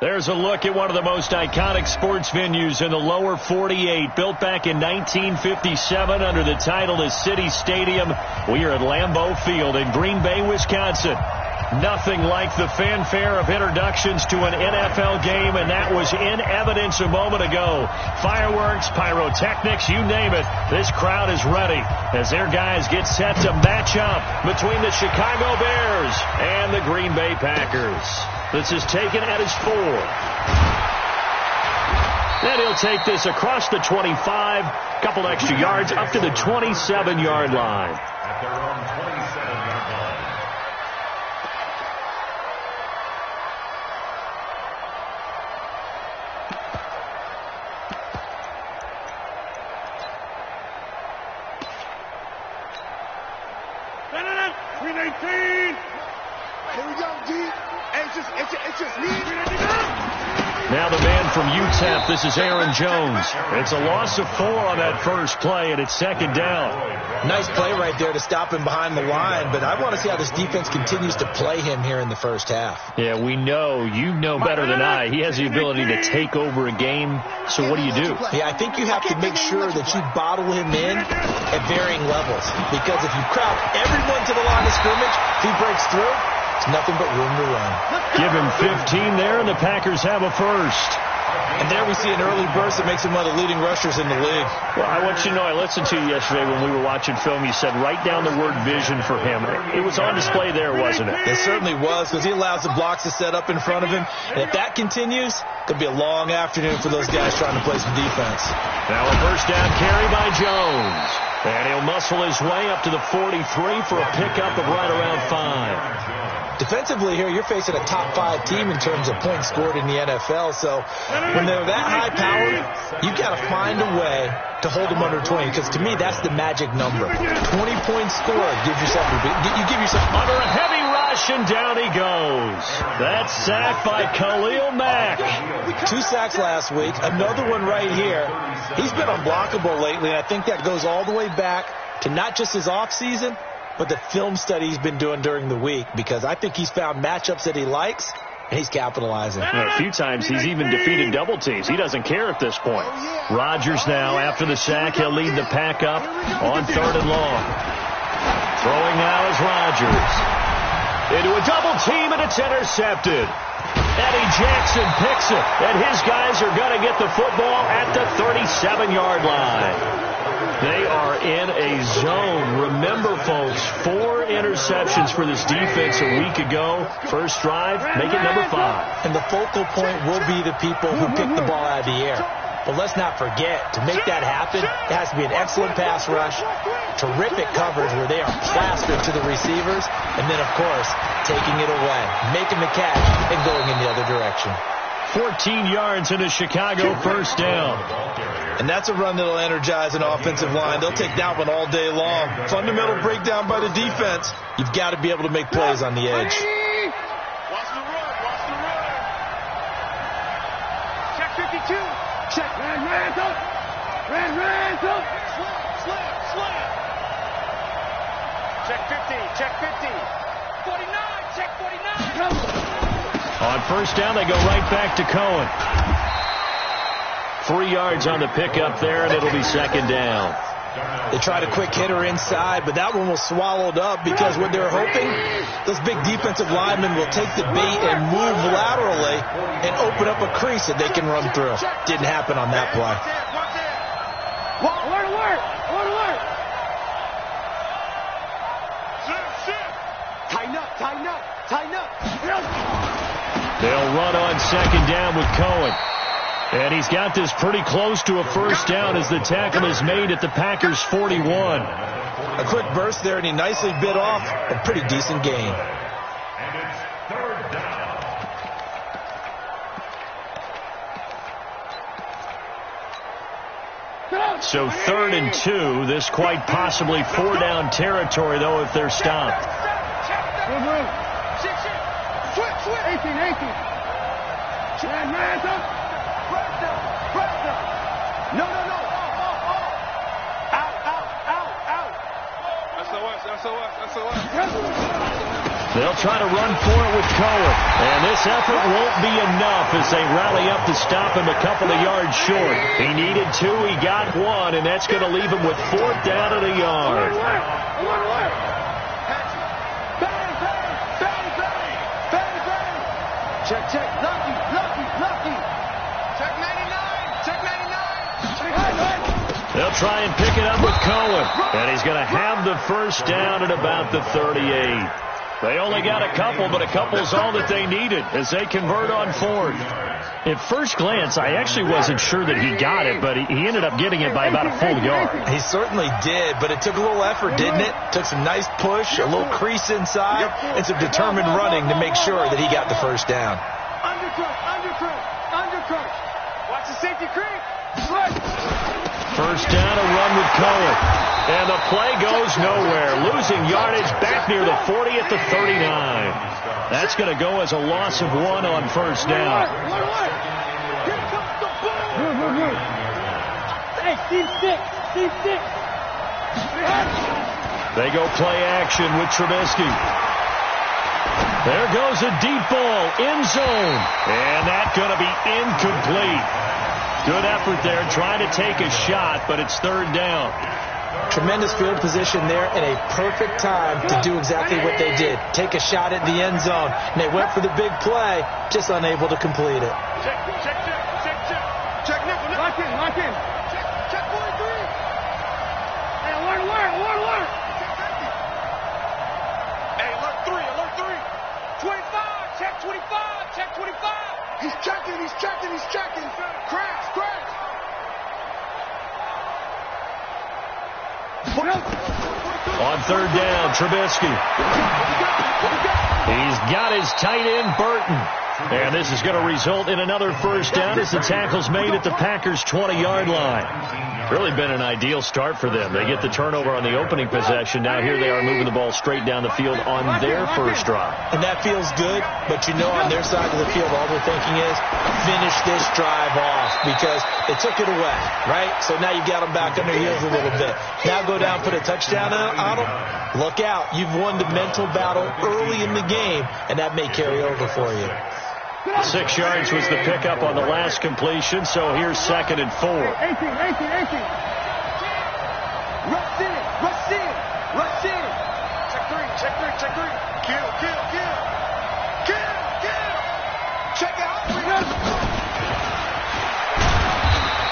There's a look at one of the most iconic sports venues in the lower 48, built back in 1957 under the title of City Stadium. We are at Lambeau Field in Green Bay, Wisconsin. Nothing like the fanfare of introductions to an NFL game, and that was in evidence a moment ago. Fireworks, pyrotechnics, you name it. This crowd is ready as their guys get set to match up between the Chicago Bears and the Green Bay Packers. This is taken at his 4. Then he'll take this across the 25, couple extra yards up to the 27-yard line. At their own 27-yard line. Now the man from UTEP, this is Aaron Jones. It's a loss of 4 on that first play, and it's second down. Nice play right there to stop him behind the line, but I want to see how this defense continues to play him here in the first half. Yeah, we know, you know better than I, he has the ability to take over a game, so what do you do? Yeah, I think you have to make sure that you bottle him in at varying levels, because if you crowd everyone to the line of scrimmage, if he breaks through, it's nothing but room to run. Give him 15 there, and the Packers have a first. And there we see an early burst that makes him one of the leading rushers in the league. Well, I want you to know, I listened to you yesterday when we were watching film. You said write down the word vision for him. It was on display there, wasn't it? It certainly was, because he allows the blocks to set up in front of him. And if that continues, it could be a long afternoon for those guys trying to play some defense. Now a first down carry by Jones. And he'll muscle his way up to the 43 for a pickup of right around 5. Defensively here, you're facing a top 5 team in terms of points scored in the NFL. So when they're that high powered, you got to find a way to hold them under 20. Because to me, that's the magic number. 20 points scored. You give yourself under a heavy rush, and down he goes. That's sacked by Khalil Mack. 2 sacks last week. Another one right here. He's been unblockable lately, and I think that goes all the way back to not just his offseason, but the film study he's been doing during the week, because I think he's found matchups that he likes, and he's capitalizing. A few times he's even defeated double teams. He doesn't care at this point. Rodgers now, after the sack, he'll lead the pack up on 3rd and long. Throwing now is Rodgers. Into a double team, and it's intercepted. Eddie Jackson picks it, and his guys are going to get the football at the 37-yard line. They are in a zone. Remember, folks, 4 interceptions for this defense a week ago. First drive, make it number 5. And the focal point will be the people who pick the ball out of the air. But let's not forget, to make that happen, it has to be an excellent pass rush, terrific coverage where they are plastered to the receivers, and then, of course, taking it away, making the catch, and going in the other direction. 14 yards in a Chicago first down. And that's a run that'll energize an offensive line. They'll take that one all day long. Fundamental breakdown by the defense. You've got to be able to make plays on the edge. Watch the run. Watch the run. Check 52. Check. Ransom. Ransom. Slam. Check 50. Check 50. 49. Check 49. On first down, they go right back to Cohen. 3 yards on the pickup there, and it'll be second down. They tried a quick hitter inside, but that one was swallowed up because what they're hoping, those big defensive linemen will take the bait and move laterally and open up a crease that they can run through. Didn't happen on that play. Alert. Tighten up. They'll run on second down with Cohen. And he's got this pretty close to a first down as the tackle is made at the Packers' 41. A quick burst there, and he nicely bit off a pretty decent gain. And it's 3rd down. So 3rd and 2. This quite possibly 4-down territory, though, if they're stopped. Switch. 18. No. Out. SOS. They'll try to run for it with Cohen. And this effort won't be enough as they rally up to stop him a couple of yards short. He needed 2, he got 1, and that's going to leave him with 4th down at a yard. Check, check, lucky. Check 99, check 99. They'll try and pick it up with Cohen. And he's going to have the first down at about the 38. They only got a couple, but a couple's all that they needed as they convert on 4th. At first glance, I actually wasn't sure that he got it, but he ended up getting it by about a full yard. He certainly did, but it took a little effort, didn't it? Took some nice push, a little crease inside, and some determined running to make sure that he got the first down. Undercrush. Watch the safety creep. First down, a run with Cohen. And the play goes nowhere. Losing yardage back near the 40 at the 39. That's going to go as a loss of 1 on first down. Hey, team 6. They go play action with Trubisky. There goes a deep ball, end zone. And that's going to be incomplete. Good effort there, trying to take a shot, but it's 3rd down. Tremendous field position there and a perfect time to do exactly what they did. Take a shot at the end zone. And they went for the big play, just unable to complete it. Check, nickel. Lock in. Check 43. Hey, alert. Hey, alert 3. 25, check 25. He's checking. Crash. On 3rd down, Trubisky. He's got his tight end, Burton. And this is going to result in another first down as the tackle's made at the Packers' 20-yard line. Really been an ideal start for them. They get the turnover on the opening possession. Now here they are moving the ball straight down the field on their first drive. And that feels good, but you know on their side of the field all they're thinking is finish this drive off because they took it away, right? So now you've got them back on their heels a little bit. Now go down, put a touchdown on them. Look out. You've won the mental battle early in the game, and that may carry over for you. 6 yards was the pickup on the last completion, so here's 2nd and 4. 18. Rush in. Check 3. Kill. Check out.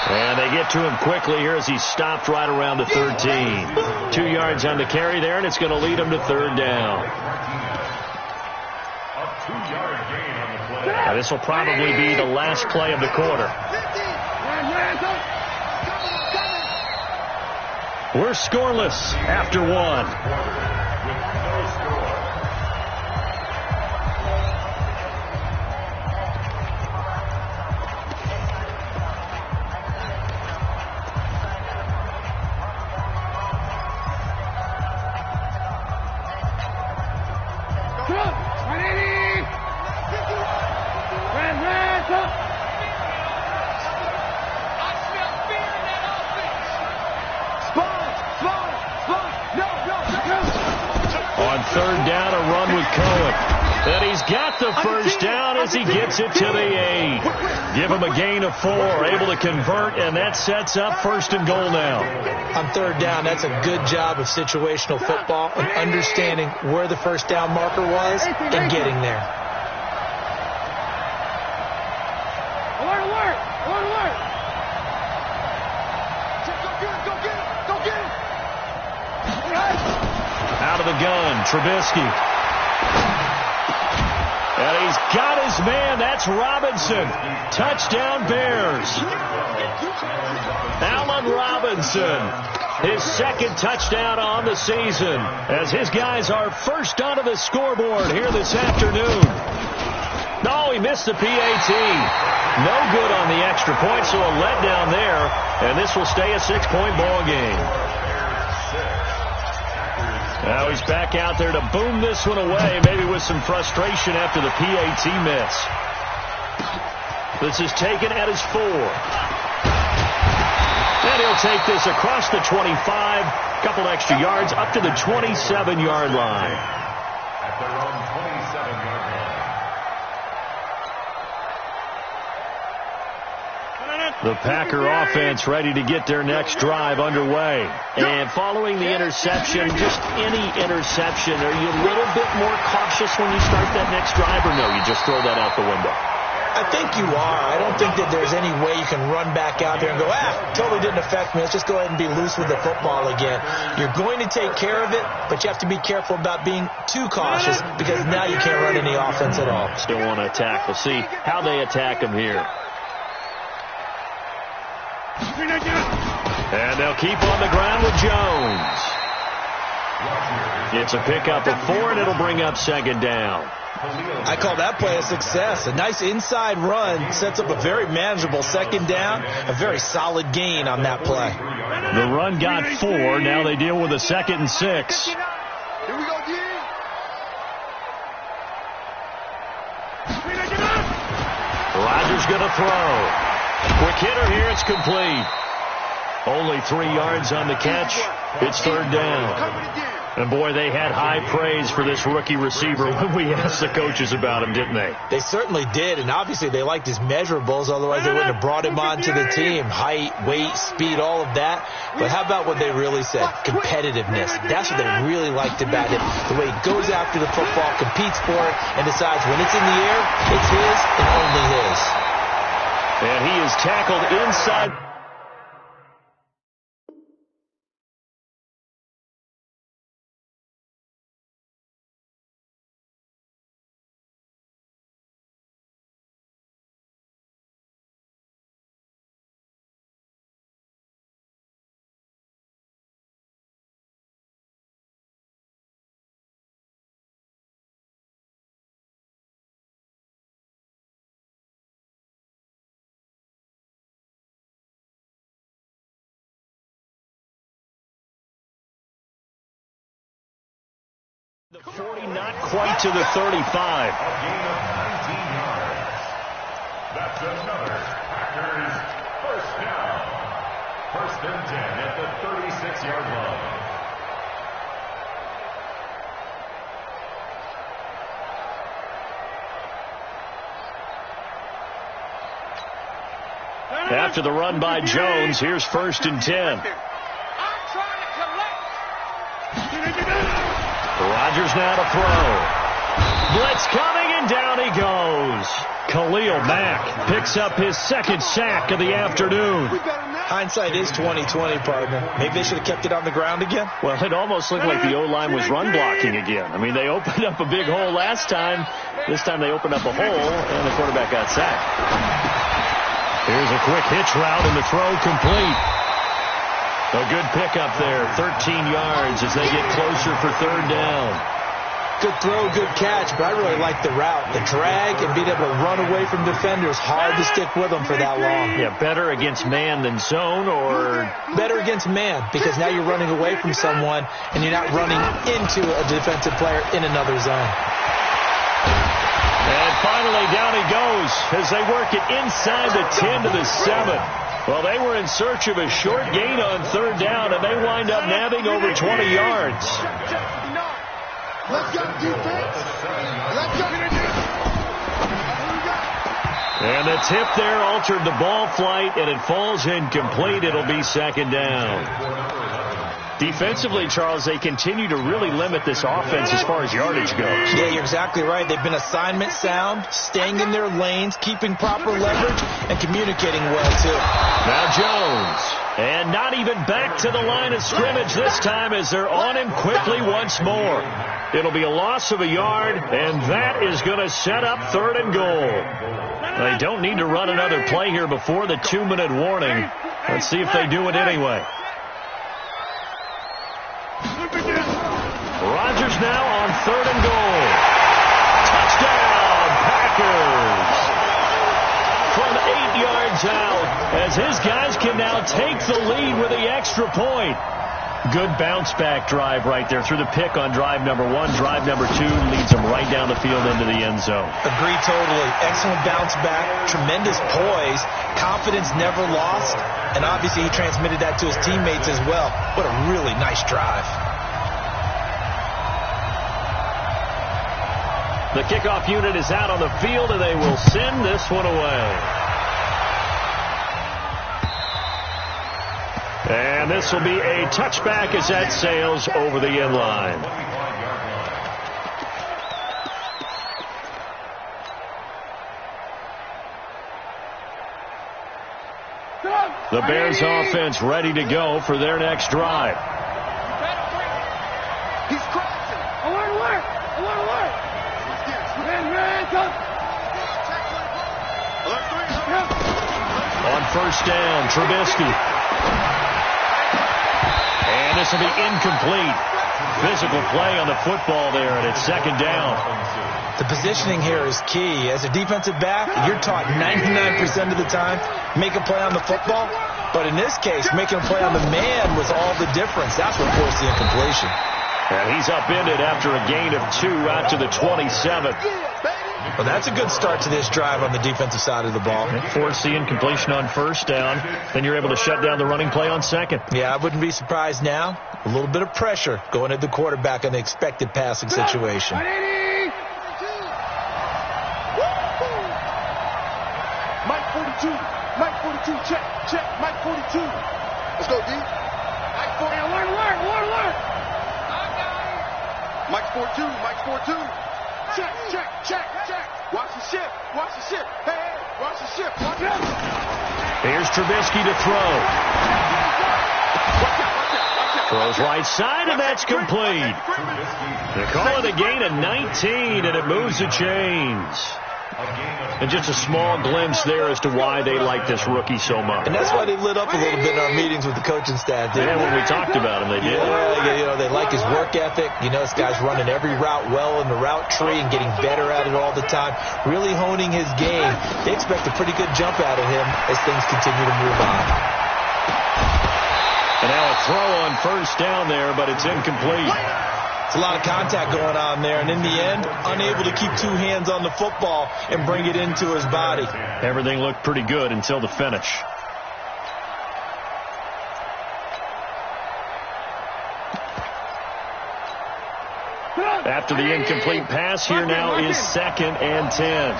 And they get to him quickly here as he stopped right around the 13. 2 yards on the carry there, and it's going to lead him to 3rd down. A 2-yard gain on the play. Now, this will probably be the last play of the quarter. We're scoreless after 1. With no score. On 3rd down, a run with Cohen. And he's got the first down as he gets it to the 8. Give him a gain of 4, able to convert, and that sets up 1st and goal now. On 3rd down, that's a good job of situational football and understanding where the first down marker was and getting there. Alert. Go get it. Out of the gun, Trubisky. And he's got his man. That's Robinson. Touchdown, Bears. Allen Robinson. His 2nd touchdown on the season as his guys are first onto the scoreboard here this afternoon. No, he missed the PAT. No good on the extra point, so a letdown there. And this will stay a 6-point ball game. Now he's back out there to boom this one away, maybe with some frustration after the PAT miss. This is taken at his 4. And he'll take this across the 25, couple extra yards up to the 27-yard line. At their own The Packer offense ready to get their next drive underway. And following the interception, just any interception, are you a little bit more cautious when you start that next drive, or no, you just throw that out the window? I think you are. I don't think that there's any way you can run back out there and go, totally didn't affect me. Let's just go ahead and be loose with the football again. You're going to take care of it, but you have to be careful about being too cautious because now you can't run any offense at all. Still want to attack. We'll see how they attack them here. And they'll keep on the ground with Jones. It's a pickup of 4, and it'll bring up second down. I call that play a success. A nice inside run sets up a very manageable second down, a very solid gain on that play. The run got 4. Now they deal with a 2nd and 6. Here we go, D. Rodgers going to throw. Quick hitter here. It's complete. Only 3 yards on the catch. It's third down. And, boy, they had high praise for this rookie receiver when we asked the coaches about him, didn't they? They certainly did, and obviously they liked his measurables. Otherwise, they wouldn't have brought him onto the team. Height, weight, speed, all of that. But how about what they really said? Competitiveness. That's what they really liked about it. The way he goes after the football, competes for it, and decides when it's in the air, it's his and only his. And he is tackled inside. The 40, not quite to the 35. A gain of 19 yards. That's another Packers first down. 1st and 10 at the 36-yard line. After the run by Jones, here's 1st and 10. Rodgers now to throw. Blitz coming, and down he goes. Khalil Mack picks up his 2nd sack of the afternoon. Hindsight is 20/20, partner. Maybe they should have kept it on the ground again. Well, it almost looked like the O-line was run blocking again. I mean, they opened up a big hole last time. This time they opened up a hole, and the quarterback got sacked. Here's a quick hitch route, and the throw complete. A good pickup there, 13 yards as they get closer for third down. Good throw, good catch, but I really like the route. The drag and being able to run away from defenders, hard to stick with them for that long. Yeah, better against man than zone, or? Better against man, because now you're running away from someone and you're not running into a defensive player in another zone. And finally, down he goes as they work it inside the 10 to the 7. Well, they were in search of a short gain on third down, and they wind up nabbing over 20 yards. Let's go, defense. Let's go. And the tip there altered the ball flight, and it falls incomplete. It'll be second down. Defensively, Charles, they continue to really limit this offense as far as yardage goes. Yeah, you're exactly right. They've been assignment sound, staying in their lanes, keeping proper leverage, and communicating well, too. Now Jones. And not even back to the line of scrimmage this time as they're on him quickly once more. It'll be a loss of a yard, and that is going to set up 3rd and goal. They don't need to run another play here before the 2-minute warning. Let's see if they do it anyway. Rodgers now on 3rd and goal. Touchdown, Packers. From 8 yards out, as his guys can now take the lead with the extra point. Good bounce-back drive right there through the pick on drive number 1. Drive number 2 leads them right down the field into the end zone. Agree totally. Excellent bounce-back, tremendous poise, confidence never lost, and obviously he transmitted that to his teammates as well. What a really nice drive. The kickoff unit is out on the field, and they will send this one away. And this will be a touchback as that sails over the end line. The Bears offense ready to go for their next drive. He's crossing. Alert. On first down, Trubisky. And this will be incomplete. Physical play on the football there, and it's second down. The positioning here is key. As a defensive back, you're taught 99% of the time, make a play on the football. But in this case, making a play on the man was all the difference. That's what forced the incompletion. And he's upended after a gain of 2 out to the 27. Well, that's a good start to this drive on the defensive side of the ball. Force the incompletion on first down. Then you're able to shut down the running play on second. Yeah, I wouldn't be surprised now. A little bit of pressure going at the quarterback in the expected passing situation. Mike 42, check, Mike 42. Let's go, D. Mike 40, alert. Mike 42. Check. Watch the ship. Hey, watch the ship. Here's Trubisky to throw. Watch out. Throws right side, and that's complete. They call it a gain of 19, and it moves the chains. And just a small glimpse there as to why they like this rookie so much. And that's why they lit up a little bit in our meetings with the coaching staff. Yeah, when we talked about him, they did. Yeah, they like his work ethic. This guy's running every route well in the route tree and getting better at it all the time, really honing his game. They expect a pretty good jump out of him as things continue to move on. And now a throw on first down there, but it's incomplete. It's a lot of contact going on there, and in the end, unable to keep two hands on the football and bring it into his body. Everything looked pretty good until the finish. After the incomplete pass, here now is 2nd and 10.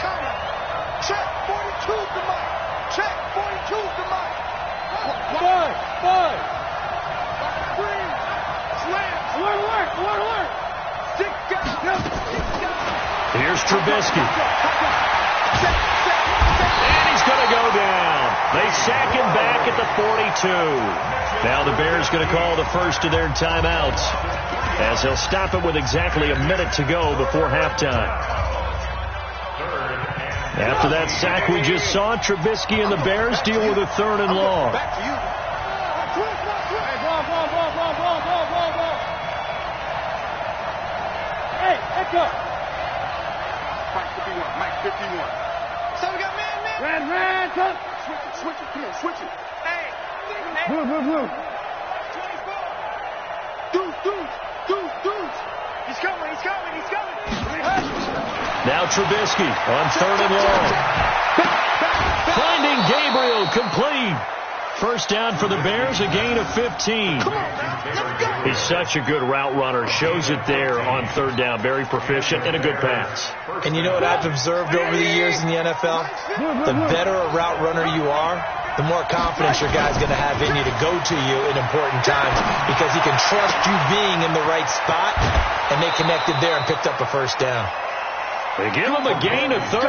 Check 42 to Mike. Check 42 to Mike. Five. Alert. Here's Trubisky. And he's going to go down. They sack him back at the 42. Now the Bears going to call the first of their timeouts, as they'll stop it with exactly a minute to go before halftime. After that sack we just saw, Trubisky and the Bears deal with a 3rd and long. Back to you. Let's go. Mike 51. So we got man. Ran. Switch it. Switch it. Hey. Blue. 24. Dudes. He's coming. Now Trubisky on 3rd and long. Finding Gabriel, complete. First down for the Bears, a gain of 15. Come on, let's go. He's such a good route runner. Shows it there on 3rd down. Very proficient and a good pass. And you know what I've observed over the years in the NFL? The better a route runner you are, the more confidence your guy's going to have in you to go to you in important times, because he can trust you being in the right spot, and they connected there and picked up a first down. They give him a gain of 38.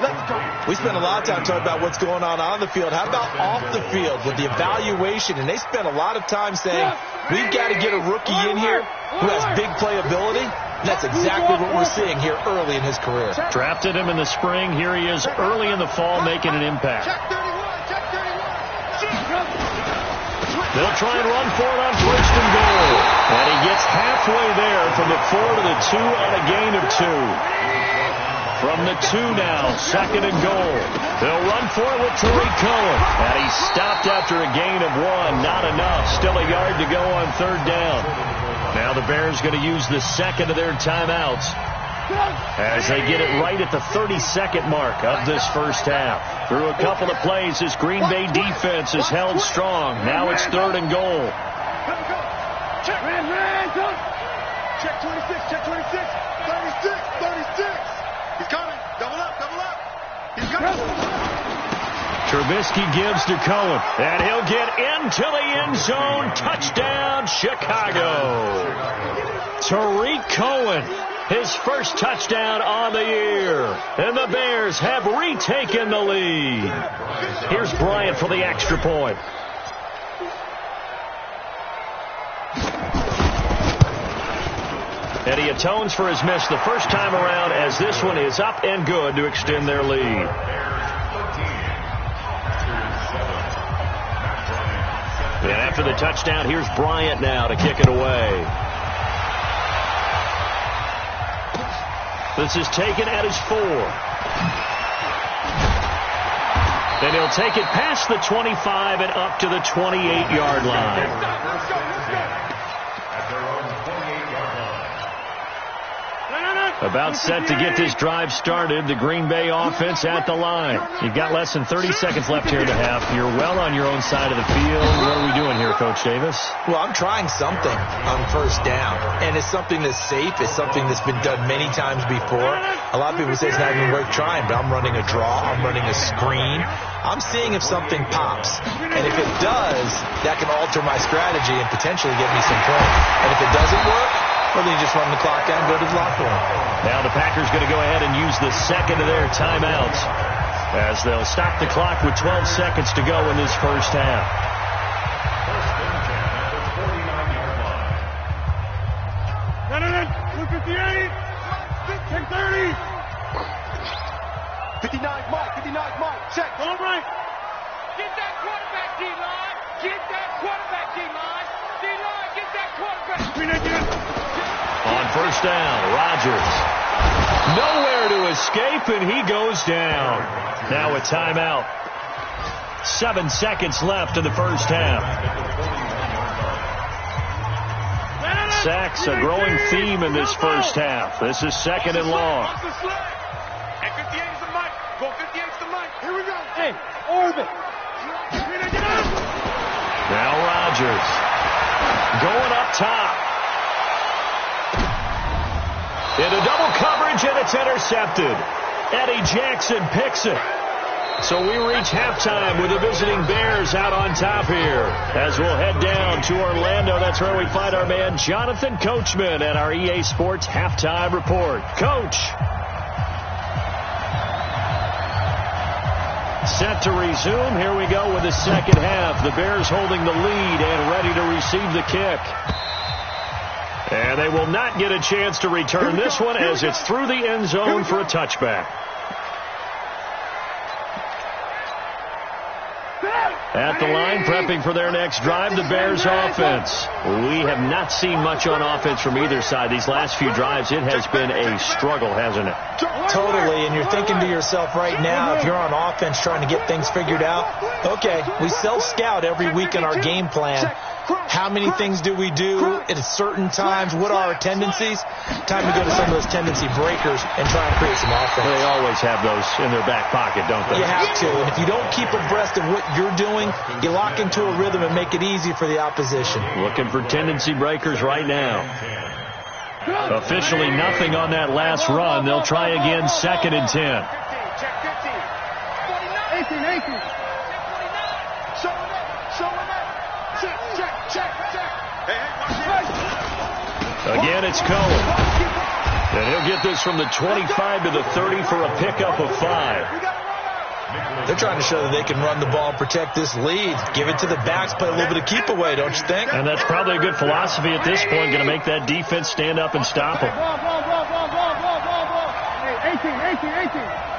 Let's go. We spent a lot of time talking about what's going on the field. How about off the field with the evaluation? And they spent a lot of time saying, we've got to get a rookie in here who has big playability. And that's exactly what we're seeing here early in his career. Drafted him in the spring. Here he is early in the fall making an impact. They'll try and run for it on 1st and goal. And he gets halfway there from the 4 to the 2 on a gain of 2. From the 2 now, 2nd and goal. They'll run for it with Tariq Cohen. And he's stopped after a gain of 1. Not enough. Still a yard to go on 3rd down. Now the Bears going to use the 2nd of their timeouts as they get it right at the 32nd mark of this first half. Through a couple of plays, this Green Bay defense is held strong. Now it's 3rd and goal. Check 26. 36. He's coming. Double up. He's coming. Trubisky gives to Cohen, and he'll get into the end zone. Touchdown, Chicago. Tariq Cohen, his first touchdown on the year. And the Bears have retaken the lead. Here's Bryant for the extra point. And he atones for his miss the first time around, as this one is up and good to extend their lead. And after the touchdown, here's Bryant now to kick it away. This is taken at his 4. And he'll take it past the 25 and up to the 28-yard line. About set to get this drive started. The Green Bay offense at the line. You've got less than 30 seconds left here in the half. You're well on your own side of the field. What are we doing here, Coach Davis? Well, I'm trying something on first down. And it's something that's safe. It's something that's been done many times before. A lot of people say it's not even worth trying, but I'm running a draw. I'm running a screen. I'm seeing if something pops. And if it does, that can alter my strategy and potentially get me some points. And if it doesn't work, well, then you just run the clock down and go to the locker room. Now the Packers going to go ahead and use the second of their timeouts, as they'll stop the clock with 12 seconds to go in this first half. First and 10 at the 49-yard line. 258. 10-30. 59, Mike. Check. All right. Get that quarterback, D-line. Get that quarterback, D-line. D-line, get that quarterback. On first down, Rodgers. Nowhere to escape, and he goes down. Now a timeout. 7 seconds left in the first half. Sacks, a growing theme in this first half. This is second and long. And 58's the mic. Go 58's the mic. Here we go. Hey, orbit. Now Rodgers. Going up top. Into double coverage, and it's intercepted. Eddie Jackson picks it. So we reach halftime with the visiting Bears out on top here. As we'll head down to Orlando, that's where we find our man Jonathan Coachman at our EA Sports Halftime Report. Coach. Set to resume. Here we go with the second half. The Bears holding the lead and ready to receive the kick. And they will not get a chance to return this one, as it's through the end zone for a touchback. At the line, prepping for their next drive, the Bears offense. We have not seen much on offense from either side. These last few drives, it has been a struggle, hasn't it? Totally, and you're thinking to yourself right now, if you're on offense trying to get things figured out, okay, we self-scout every week in our game plan. How many things do we do at certain times? What are our tendencies? Time to go to some of those tendency breakers and try and create some offense. They always have those in their back pocket, don't they? You have to, and if you don't keep abreast of what you're doing, you lock into a rhythm and make it easy for the opposition. Looking for tendency breakers right now. Officially nothing on that last run. They'll try again, second and 10. 18. Again, it's Cohen. And he'll get this from the 25 to the 30 for a pickup of 5. They're trying to show that they can run the ball and protect this lead. Give it to the backs, play a little bit of keep away, don't you think? And that's probably a good philosophy at this point, going to make that defense stand up and stop them. 18.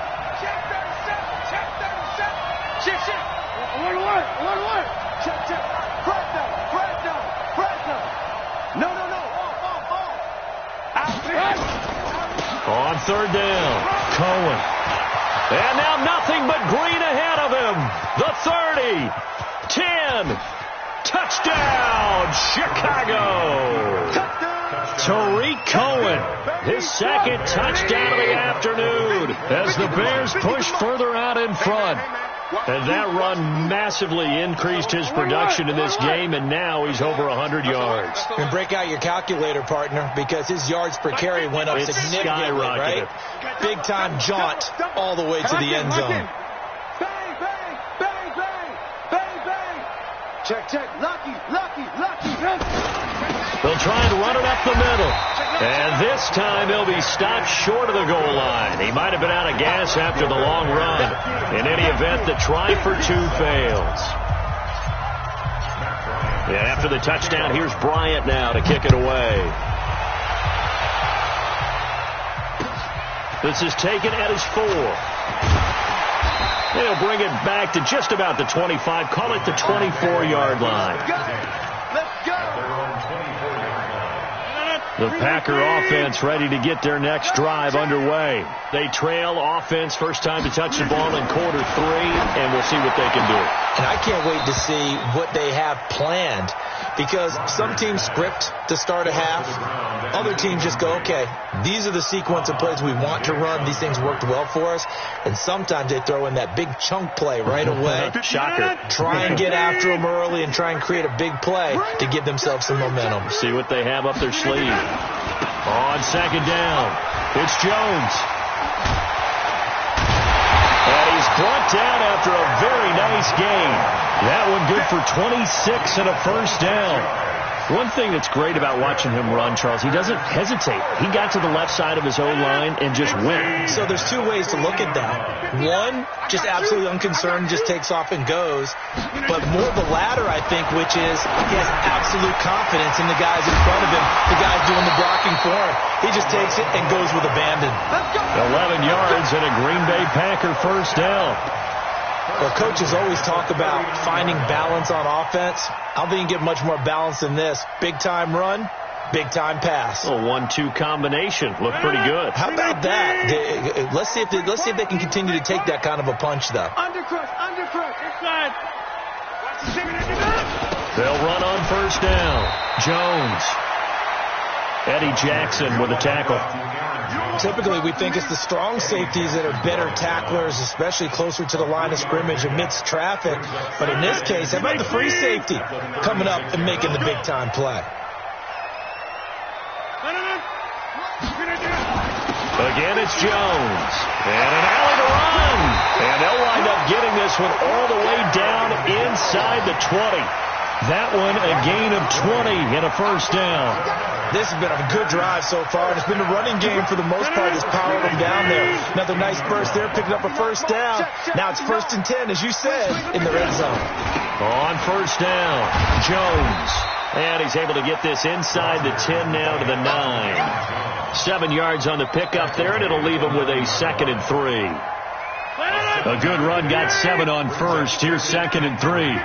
On third down, Cohen. And now nothing but green ahead of him. The 30, 10, touchdown, Chicago. Tariq Cohen, his second touchdown of the afternoon as the Bears push further out in front. And that run massively increased his production in this game, and now he's over 100 yards. And break out your calculator, partner, because his yards per carry went up significantly, right? Big-time jaunt all the way to the end zone. Bang, bang, bang. Check, check. Lucky. They'll try and run it up the middle. And this time he'll be stopped short of the goal line. He might have been out of gas after the long run. In any event, the try for two fails. And after the touchdown, here's Bryant now to kick it away. This is taken at his 4. They'll bring it back to just about the 25. Call it the 24-yard line. Let's go. The Packer offense ready to get their next drive underway. They trail offense first time to touch the ball in quarter 3, and we'll see what they can do. And I can't wait to see what they have planned, because some teams script to start a half. Other teams just go, okay, these are the sequence of plays we want to run. These things worked well for us. And sometimes they throw in that big chunk play right away. Shocker. Try and get after them early and try and create a big play to give themselves some momentum. See what they have up their sleeve. On second down, it's Jones. And he's brought down after a very nice gain. That one good for 26 and a first down. One thing that's great about watching him run, Charles, he doesn't hesitate. He got to the left side of his own line and just went. So there's two ways to look at that. One, just absolutely unconcerned, just takes off and goes. But more the latter, I think, which is he has absolute confidence in the guys in front of him, the guys doing the blocking for him. He just takes it and goes with abandon. 11 yards and a Green Bay Packer first down. Well, coaches always talk about finding balance on offense. I don't think you can get much more balance than this. Big-time run, big-time pass. A 1-2 combination. Looked pretty good. How about that? Let's see if they can continue to take that kind of a punch, though. Undercrush. Inside. They'll run on first down. Jones. Eddie Jackson with a tackle. Typically, we think it's the strong safeties that are better tacklers, especially closer to the line of scrimmage amidst traffic. But in this case, how about the free safety coming up and making the big-time play? Again, it's Jones. And an alley to run. And they'll wind up getting this one all the way down inside the 20. That one a gain of 20 and a first down. This has been a good drive so far. It's been the running game for the most part that's powered them down there. Another nice burst there, picking up a first down. Now it's 1st and 10, as you said, in the red zone. On first down, Jones. And he's able to get this inside the 10 now to the 9. 7 yards on the pickup there, and it'll leave him with a 2nd and 3. A good run, got 7 on first. Here's 2nd and 3.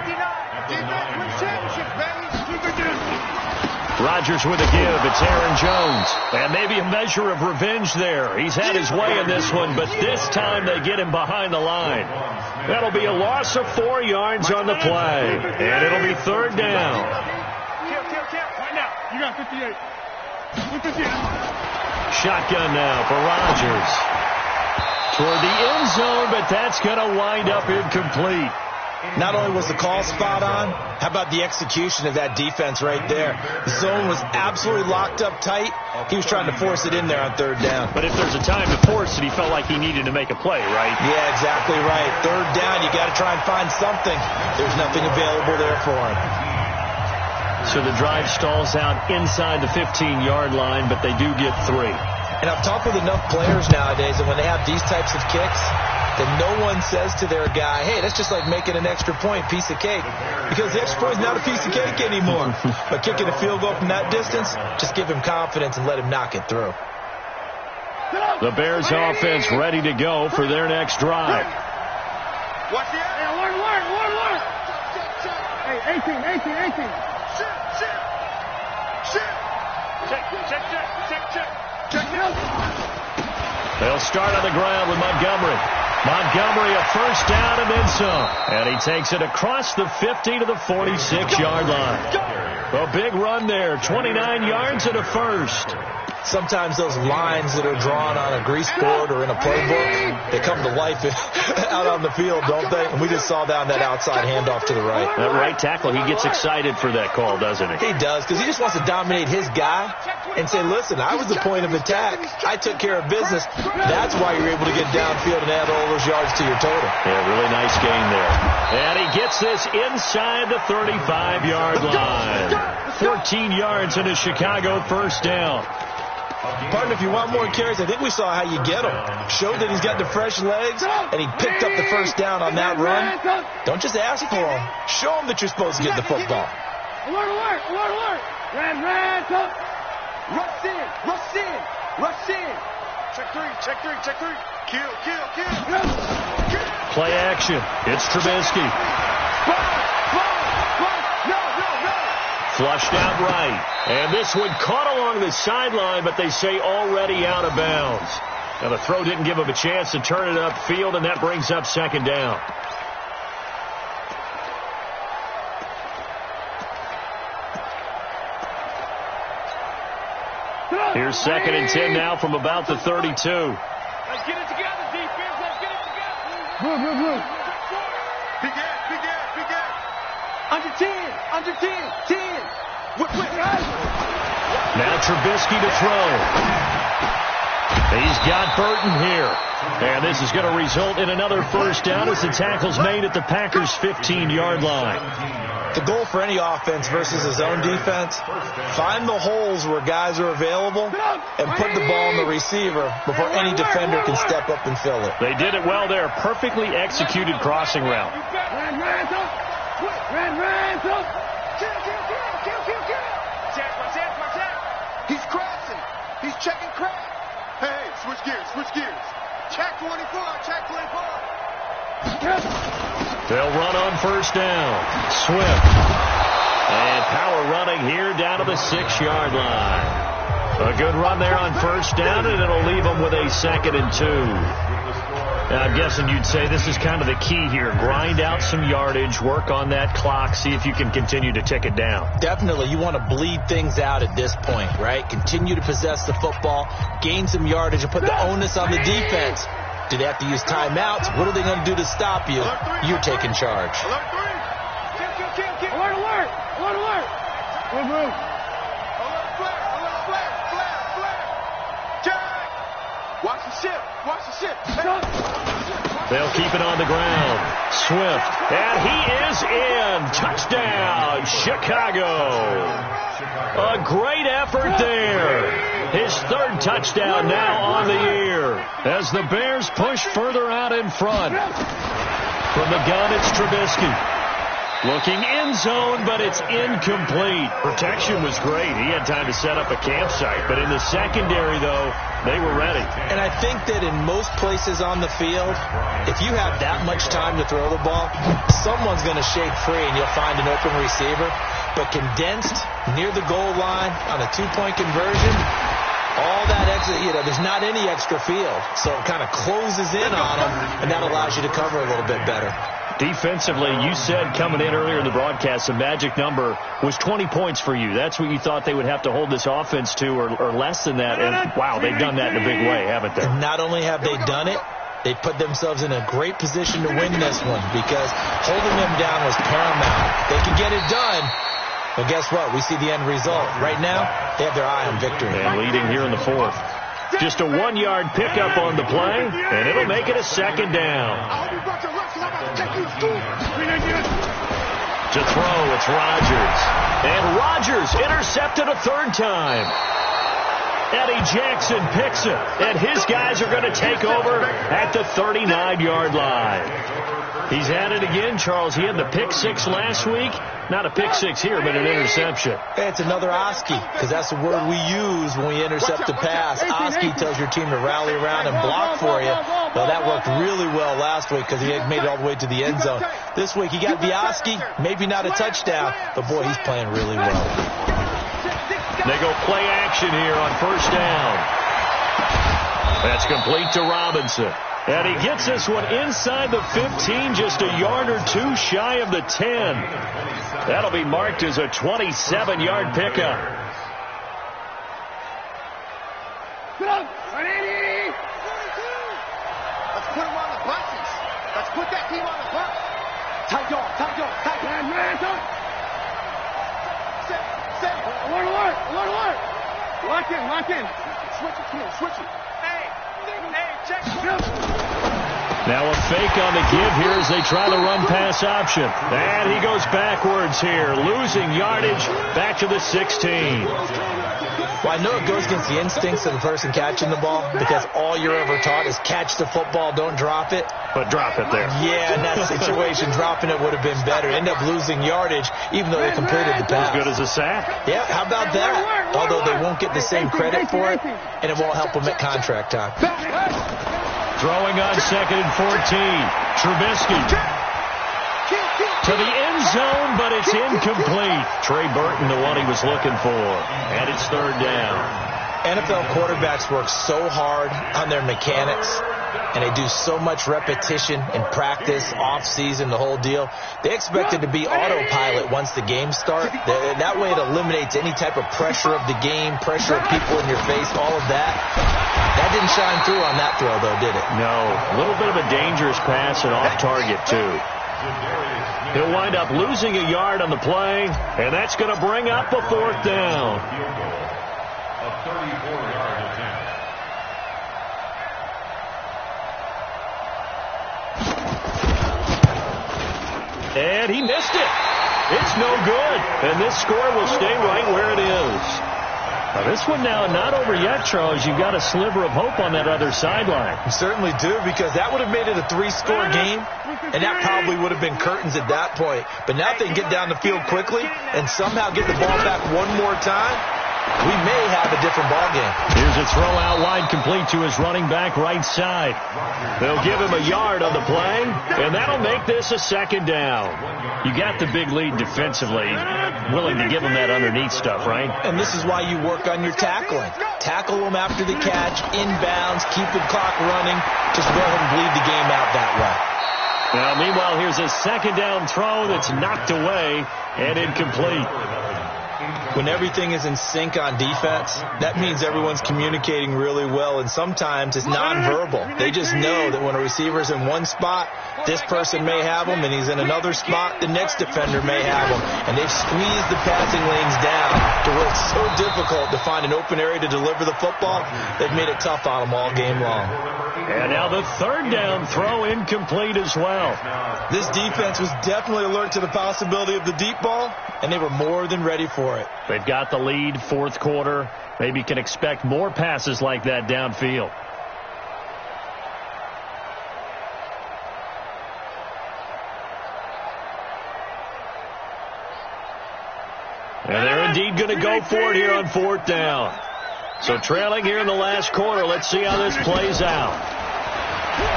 Rodgers with a give. It's Aaron Jones. And maybe a measure of revenge there. He's had his way in this one, but this time they get him behind the line. That'll be a loss of 4 yards on the play. And it'll be 3rd down. Right now. You got 58. 58. Shotgun now for Rodgers. Toward the end zone, but that's going to wind up incomplete. Not only was the call spot on, how about the execution of that defense right there? The zone was absolutely locked up tight. He was trying to force it in there on 3rd down. But if there's a time to force it, he felt like he needed to make a play, right? Yeah, exactly right. 3rd down, you got to try and find something. There's nothing available there for him. So the drive stalls out inside the 15-yard line, but they do get 3. And I've talked with enough players nowadays, and when they have these types of kicks, then no one says to their guy, hey, that's just like making an extra point, piece of cake. Because the extra point is not a piece of cake anymore. But kicking a field goal from that distance, just give him confidence and let him knock it through. The Bears offense ready to go for their next drive. Watch it. Hey, alert. Hey, 18. Check. They'll start on the ground with Montgomery. Montgomery a first down and then some. And he takes it across the 50 to the 46-yard line. A big run there. 29 yards and a first. sometimes those lines that are drawn on a grease board or in a playbook, they come to life out on the field, don't they? And we just saw that on that outside handoff to the right. That right tackle, he gets excited for that call, doesn't he? He does, because he just wants to dominate his guy and say, listen, I was the point of attack. I took care of business. That's why you're able to get downfield and add all those yards to your total. Yeah, really nice gain there. And he gets this inside the 35-yard line. 14 yards and a Chicago first down. Partner, if you want more carries, I think we saw how you get him. Showed that he's got the fresh legs, and he picked up the first down on that run. Don't just ask for him. Show him that you're supposed to get the football. Alert, alert, alert, alert. Ran, up. Rush in, rush in, rush in. Check three, check three, check three. Kill. Play action. It's Trubisky. Flushed out right. And this one caught along the sideline, but they say already out of bounds. Now the throw didn't give him a chance to turn it upfield, and that brings up second down. Here's 2nd and 10 now from about the 32. Let's get it together, defense. Let's get it together. Move. Big gap. Under 10. Now Trubisky to throw. He's got Burton here. And this is going to result in another first down as the tackle's made at the Packers' 15-yard line. The goal for any offense versus his own defense, find the holes where guys are available and put the ball on the receiver before any defender can step up and fill it. They did it well there. Perfectly executed crossing route. He's crashing. He's checking crack. Hey, switch gears. Check 24. They'll run on first down. Swift. And power running here down to the 6-yard line. A good run there on first down, and it'll leave them with a 2nd and 2. Now, I'm guessing you'd say this is kind of the key here. Grind out some yardage, work on that clock, see if you can continue to tick it down. Definitely. You want to bleed things out at this point, right? Continue to possess the football, gain some yardage, and put the onus on the defense. Do they have to use timeouts? What are they going to do to stop you? You're taking charge. Alert. Move. Watch the ship. They'll keep it on the ground. Swift. And he is in. Touchdown, Chicago. A great effort there. His 3rd touchdown now on the year as the Bears push further out in front. From the gun, it's Trubisky. Looking end zone, but it's incomplete. Protection was great. He had time to set up a campsite. But in the secondary, though, they were ready. And I think that in most places on the field, if you have that much time to throw the ball, someone's going to shake free and you'll find an open receiver. But condensed near the goal line on a 2-point conversion, all that extra, there's not any extra field. So it kind of closes in on them, and that allows you to cover a little bit better. Defensively, you said coming in earlier in the broadcast, the magic number was 20 points for you. That's what you thought they would have to hold this offense to, or less than that. And, wow, they've done that in a big way, haven't they? And not only have they done it, they put themselves in a great position to win this one because holding them down was paramount. They could get it done. Well, guess what? We see the end result. Right now, they have their eye on victory. And leading here in the 4th. Just a 1-yard pickup on the play, and it'll make it a 2nd down. To throw, it's Rodgers. And Rodgers intercepted a 3rd time. Eddie Jackson picks it, and his guys are going to take over at the 39-yard line. He's at it again, Charles. He had the pick 6 last week. Not a pick 6 here, but an interception. Hey, it's another Oski, because that's the word we use when we intercept a pass. Oski tells your team to rally around and block for you. Well, that worked really well last week because he had made it all the way to the end zone. This week, he got the Oski, maybe not a touchdown, but boy, he's playing really well. They go play action here on first down. That's complete to Robinson. And he gets this one inside the 15, just a yard or 2 shy of the 10. That'll be marked as a 27-yard pickup. Ready? Let's put him on the buses. Let's put that team on the bus. Tight dog. Man, Set. Alert. Lock in. Switch it. Hey, check. Now a fake on the give here as they try the run-pass option. And he goes backwards here, losing yardage back to the 16. Well, I know it goes against the instincts of the person catching the ball because all you're ever taught is catch the football, don't drop it. But drop it there. Yeah, in that situation, dropping it would have been better. End up losing yardage even though they completed the pass. As good as a sack. Yeah, how about that? Although they won't get the same credit for it, and it won't help them at contract time. Throwing on 2nd and 14. Trubisky to the end zone, but it's incomplete. Trey Burton, the one he was looking for. And it's 3rd down. NFL quarterbacks work so hard on their mechanics, and they do so much repetition in practice, off-season, the whole deal. They expect it to be autopilot once the games start. That way it eliminates any type of pressure of the game, pressure of people in your face, all of that. That didn't shine through on that throw, though, did it? No. A little bit of a dangerous pass and off target, too. He'll wind up losing a yard on the play, and that's going to bring up a 4th down. A 34-yard attempt. And he missed it. It's no good. And this score will stay right where it is. Now this one now not over yet, Charles. You've got a sliver of hope on that other sideline. You certainly do, because that would have made it a 3-score game, and that probably would have been curtains at that point. But now if they can get down the field quickly and somehow get the ball back one more time, we may have a different ball game. Here's a throw out wide, complete to his running back right side. They'll give him a yard on the play, and that'll make this a 2nd down. You got the big lead defensively, willing to give him that underneath stuff, right? And this is why you work on your tackling. Tackle them after the catch, inbounds, keep the clock running. Just go ahead and bleed the game out that way. Now, meanwhile, here's a 2nd down throw that's knocked away and incomplete. When everything is in sync on defense, that means everyone's communicating really well, and sometimes it's nonverbal. They just know that when a receiver's in one spot, this person may have him, and he's in another spot, the next defender may have him. And they've squeezed the passing lanes down to where it's so difficult to find an open area to deliver the football. They've made it tough on them all game long. And now the 3rd down throw incomplete as well. This defense was definitely alert to the possibility of the deep ball, and they were more than ready for it. They've got the lead, 4th quarter. Maybe can expect more passes like that downfield. And they're indeed going to go for it here on 4th down. So trailing here in the last quarter. Let's see how this plays out.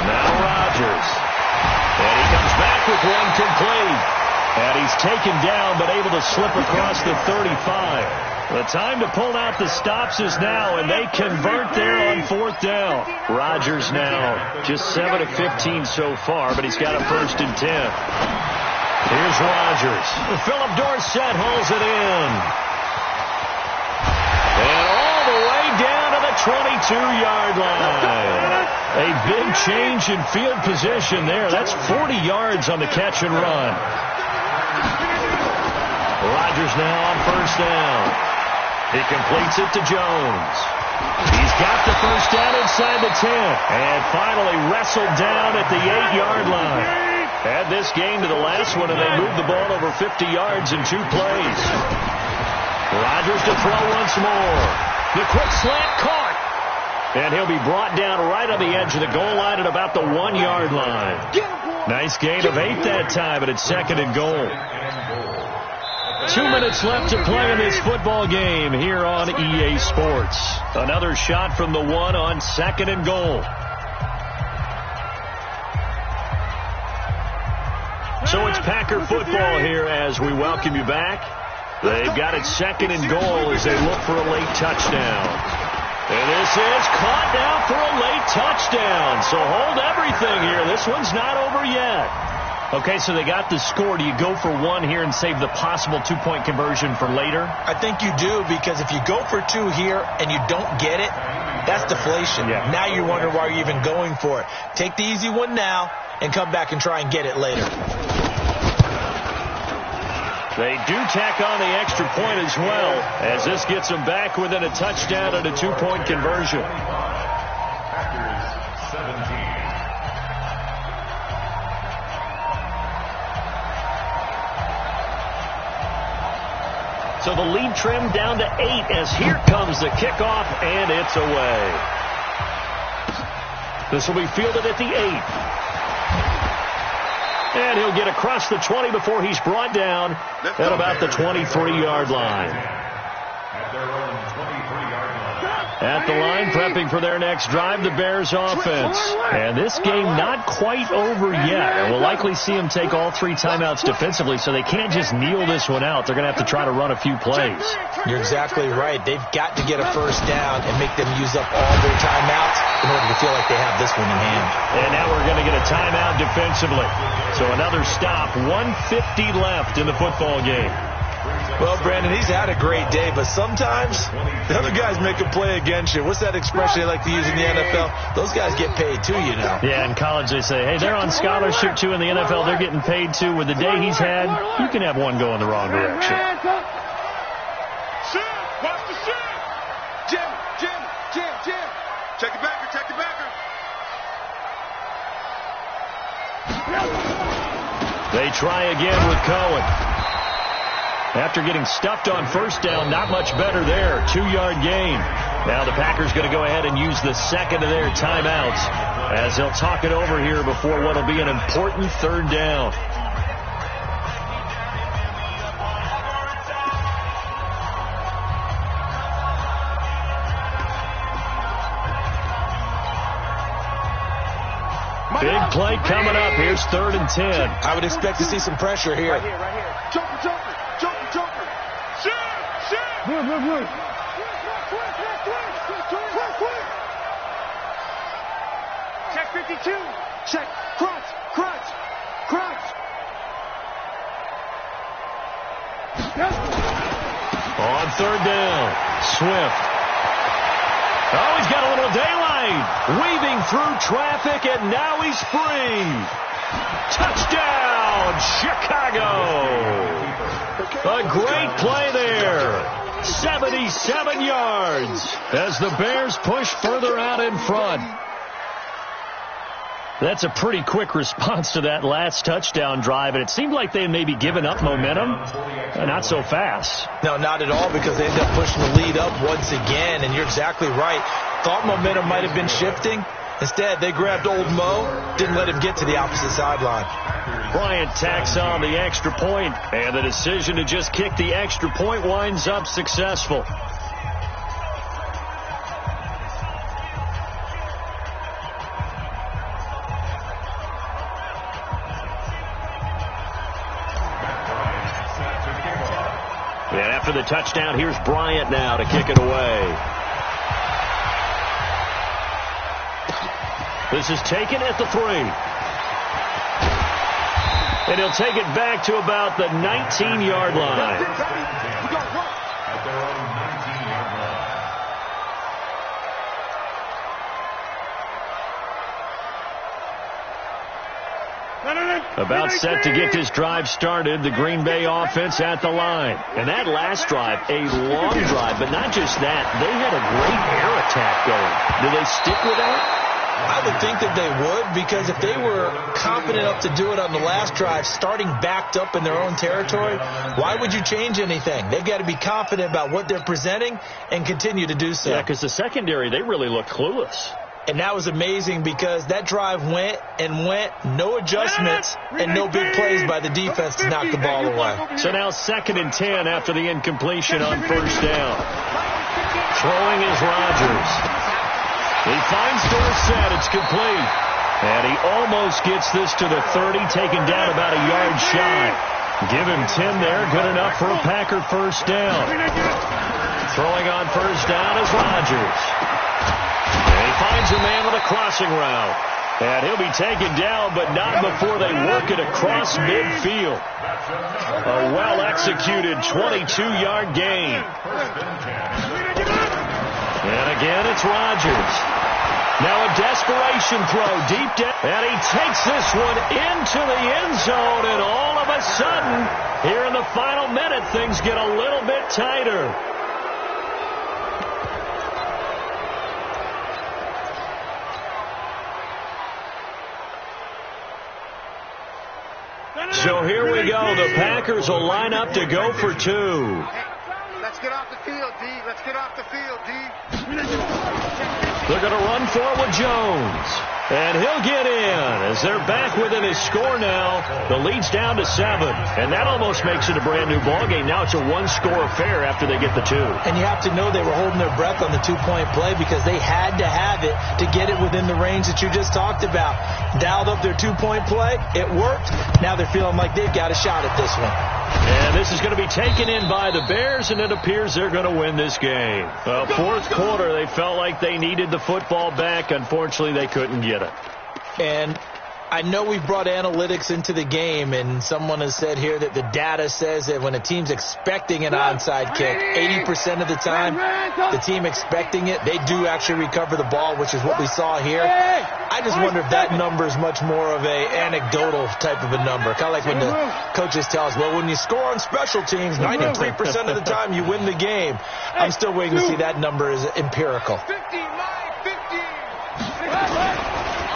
Now Rodgers. And he comes back with one complete. And he's taken down, but able to slip across the 35. The time to pull out the stops is now, and they convert there on 4th down. Rodgers now just 7 of 15 so far, but he's got a 1st and 10. Here's Rodgers. Philip Dorsett hauls it in. And all the way down to the 22-yard line. A big change in field position there. That's 40 yards on the catch and run. Rodgers now on 1st down. He completes it to Jones. He's got the 1st down inside the 10. And finally wrestled down at the 8-yard line. Add this game to the last one, and they moved the ball over 50 yards in 2 plays. Rodgers to throw once more. The quick slant caught. And he'll be brought down right on the edge of the goal line at about the 1-yard line. Nice gain of 8 that time, but it's 2nd and goal. 2 minutes left to play in this football game here on EA Sports. Another shot from the 1 on 2nd and goal. So it's Packer football here as we welcome you back. They've got it 2nd and goal as they look for a late touchdown. And this is caught now for a late touchdown. So hold everything here. This one's not over yet. Okay, so they got the score. Do you go for one here and save the possible 2-point conversion for later? I think you do, because if you go for two here and you don't get it, that's deflation. Yeah. Now you wonder why you're even going for it. Take the easy one now and come back and try and get it later. They do tack on the extra point as well, as this gets them back within a touchdown and a 2-point conversion. Packers 17. So the lead trimmed down to 8 as here comes the kickoff, and it's away. This will be fielded at the 8. And he'll get across the 20 before he's brought down at about the 23-yard line. At their own 23-yard line. At the line, prepping for their next drive, the Bears offense. And this game not quite over yet. And we'll likely see them take all 3 timeouts defensively, so they can't just kneel this one out. They're going to have to try to run a few plays. You're exactly right. They've got to get a first down and make them use up all their timeouts in order to feel like they have this one in hand. And now we're going to get a timeout defensively. So another stop, 1:50 left in the football game. Well, Brandon, he's had a great day, but sometimes the other guys make a play against you. What's that expression they like to use in the NFL? Those guys get paid too, you know. Yeah, in college they say, hey, they're on scholarship too. In the NFL, they're getting paid too. With the day he's had, you can have one go in the wrong direction. Watch the shit! Jim! Check the backer, check the backer! They try again with Cohen. After getting stuffed on first down, not much better there. 2-yard gain. Now the Packers going to go ahead and use the second of their timeouts as they'll talk it over here before what will be an important third down. Big play coming up. Here's 3rd and 10. I would expect to see some pressure here. Right here. Jumper. Shit! Quick. Check 52. Check. Crunch. On 3rd down, Swift. Oh, he's got a little daylight. Weaving through traffic, and now he's free. Touchdown, Chicago. A great play there. 77 yards as the Bears push further out in front. That's a pretty quick response to that last touchdown drive, and it seemed like they had maybe given up momentum. Not so fast. No, not at all, because they ended up pushing the lead up once again, and you're exactly right. Thought momentum might have been shifting. Instead, they grabbed old Mo, didn't let him get to the opposite sideline. Bryant tacks on the extra point, and the decision to just kick the extra point winds up successful. And after the touchdown, here's Bryant now to kick it away. This is taken at the 3. And he'll take it back to about the 19-yard line. At their own 19-yard line. About set to get this drive started, the Green Bay offense at the line. And that last drive, a long drive, but not just that. They had a great air attack going. Do they stick with that? I would think that they would, because if they were confident enough to do it on the last drive, starting backed up in their own territory, why would you change anything? They've got to be confident about what they're presenting and continue to do so. Yeah, because the secondary, they really look clueless. And that was amazing, because that drive went, no adjustments, and no big plays by the defense to knock the ball away. So now 2nd and 10 after the incompletion on first down. Throwing is Rodgers. He finds Dorsett. It's complete. And he almost gets this to the 30, taken down about a yard shy. Give him 10 there. Good enough for a Packer first down. Throwing on first down is Rodgers. And he finds a man with a crossing route. And he'll be taken down, but not before they work it across midfield. A well-executed 22-yard gain. And again, it's Rodgers. Now a desperation throw deep down. And he takes this one into the end zone. And all of a sudden, here in the final minute, things get a little bit tighter. So here we go. The Packers will line up to go for two. Let's get off the field, D. Let's get off the field, D. They're going to run forward Jones. And he'll get in as they're back within his score now. The lead's down to 7. And that almost makes it a brand new ballgame. Now it's a one-score affair after they get the 2. And you have to know they were holding their breath on the two-point play because they had to have it to get it within the range that you just talked about. Dialed up their two-point play. It worked. Now they're feeling like they've got a shot at this one. And this is going to be taken in by the Bears, and it appears they're going to win this game. Fourth quarter, they felt like they needed the football back. Unfortunately, they couldn't get it. And I know we've brought analytics into the game, and someone has said here that the data says that when a team's expecting an onside kick, 80% of the time, the team expecting it, they do actually recover the ball, which is what we saw here. I just wonder if that number is much more of a anecdotal type of a number. Kind of like when the coaches tell us, well, when you score on special teams, 93% of the time you win the game. I'm still waiting to see that number is empirical.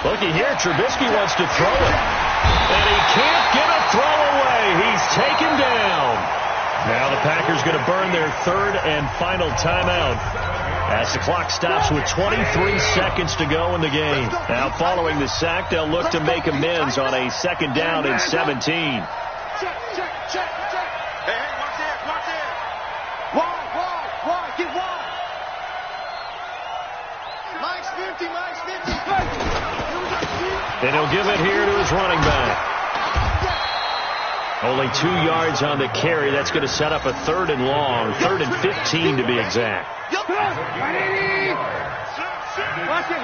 Looky here, Trubisky wants to throw it. And he can't get a throw away. He's taken down. Now the Packers going to burn their third and final timeout as the clock stops with 23 seconds to go in the game. Now following the sack, they'll look to make amends on a second down and 17. Check. Hey, watch there. Wide. Get wide. Mike's 50. And he'll give it here to his running back. Only 2 yards on the carry. That's going to set up a 3rd and long. 3rd and 15 to be exact. Watch it.